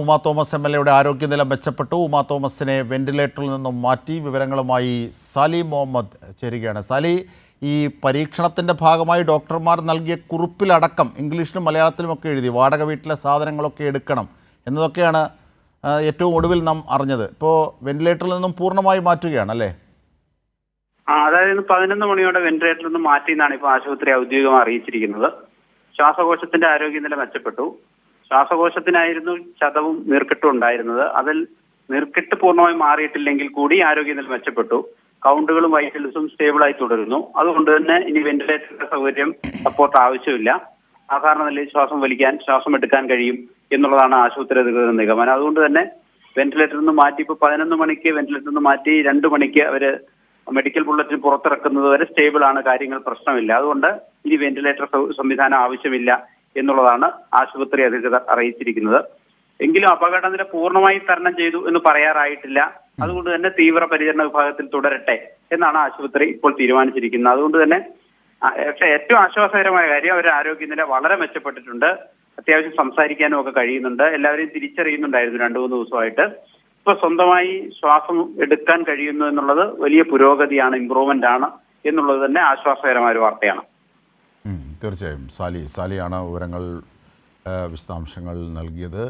Uma Thomas MLA ആരോഗ്യനില മെച്ചപ്പെട്ടു. ഉമാ തോമസിനെ വെന്റിലേറ്ററിൽ നിന്നും മാറ്റി. വിവരങ്ങളുമായി സാലി മുഹമ്മദ് ചേരുകയാണ്. സാലി, ഈ പരീക്ഷണത്തിൻ്റെ ഭാഗമായി ഡോക്ടർമാർ നൽകിയ കുറിപ്പിലടക്കം ഇംഗ്ലീഷിലും മലയാളത്തിലുമൊക്കെ എഴുതി വാടക വീട്ടിലെ സാധനങ്ങളൊക്കെ എടുക്കണം എന്നതൊക്കെയാണ് ഏറ്റവും ഒടുവിൽ നാം അറിഞ്ഞത്. ഇപ്പോൾ വെന്റിലേറ്ററിൽ നിന്നും പൂർണ്ണമായി മാറ്റുകയാണ് അല്ലേ? അതായത് 11 മണിയോടെ വെന്റിലേറ്ററിൽ നിന്ന് മാറ്റി എന്നാണ് ഇപ്പോൾ ആശുപത്രി ഔദ്യോഗികമായി അറിയിച്ചിരിക്കുന്നത്. ശ്വാസകോശത്തിന്റെ ആരോഗ്യനില മെച്ചപ്പെട്ടു. ശ്വാസകോശത്തിനായിരുന്നു ചതവും നീർക്കെട്ടും ഉണ്ടായിരുന്നത്. അതിൽ നീർക്കെട്ട് പൂർണ്ണമായി മാറിയിട്ടില്ലെങ്കിൽ കൂടി ആരോഗ്യനില മെച്ചപ്പെട്ടു. കൗണ്ടുകളും വൈറ്റൽസും സ്റ്റേബിളായി തുടരുന്നു. അതുകൊണ്ട് തന്നെ ഇനി വെന്റിലേറ്ററിന്റെ സൗകര്യം സപ്പോർട്ട് ആവശ്യമില്ല. സാധാരണ നിലയിൽ ശ്വാസം വലിക്കാൻ, ശ്വാസം എടുക്കാൻ കഴിയും എന്നുള്ളതാണ് ആശുപത്രി അധികൃതരുടെ നിഗമനം. അതുകൊണ്ട് തന്നെ വെന്റിലേറ്ററിൽ നിന്ന് മാറ്റി ഇപ്പോൾ 11 മണിക്ക് വെന്റിലേറ്ററിൽ നിന്ന് മാറ്റി 2 മണിക്ക് അവര് മെഡിക്കൽ ബുള്ളറ്റിൻ പുറത്തിറക്കുന്നത് വരെ സ്റ്റേബിൾ ആണ്, കാര്യങ്ങൾ പ്രശ്നമില്ല. അതുകൊണ്ട് ഇനി വെന്റിലേറ്റർ സംവിധാനം ആവശ്യമില്ല എന്നുള്ളതാണ് ആശുപത്രി അധികൃതർ അറിയിച്ചിരിക്കുന്നത്. എങ്കിലും അപകടനില പൂർണ്ണമായി തരണം ചെയ്തു എന്ന് പറയാറായിട്ടില്ല. അതുകൊണ്ട് തന്നെ തീവ്ര പരിചരണ വിഭാഗത്തിൽ തുടരട്ടെ എന്നാണ് ആശുപത്രി ഇപ്പോൾ തീരുമാനിച്ചിരിക്കുന്നത്. അതുകൊണ്ട് തന്നെ ഏറ്റവും ആശ്വാസകരമായ കാര്യം അവരുടെ ആരോഗ്യനില വളരെ മെച്ചപ്പെട്ടിട്ടുണ്ട്. അത്യാവശ്യം സംസാരിക്കാനും ഒക്കെ കഴിയുന്നുണ്ട്. എല്ലാവരെയും തിരിച്ചറിയുന്നുണ്ടായിരുന്നു 2-3 ദിവസമായിട്ട്. ഇപ്പൊ സ്വന്തമായി ശ്വാസം എടുക്കാൻ കഴിയുന്നു എന്നുള്ളത് വലിയ പുരോഗതിയാണ്, ഇംപ്രൂവ്മെന്റ് ആണ് എന്നുള്ളത് തന്നെ ആശ്വാസകരമായ ഒരു വാർത്തയാണ്. തീർച്ചയായും സാലിയാണ് വിവരങ്ങൾ, വിശദാംശങ്ങൾ നൽകിയത്.